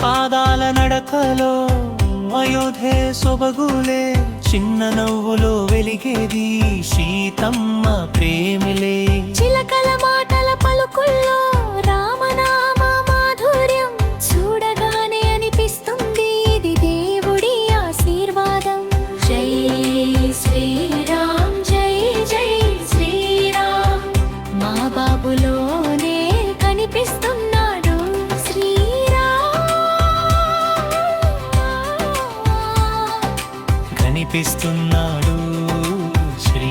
పాదాల నడకలో అయోధ్యే సొబగులే, చిన్న నవ్వులో వెలిగేది సీతమ్మ ప్రేమిలే. చిలకల మాటల పలుకుల్లో రామనామ మాధుర్యం, చూడగానే అనిపిస్తుంది ఇది దేవుడి ఆశీర్వాదం. జై శ్రీరామ్ జై జై శ్రీరామ్, మా బాబులోనే కనిపిస్తున్నాడు శ్రీరామ్. కనిపిస్తున్నాడు శ్రీ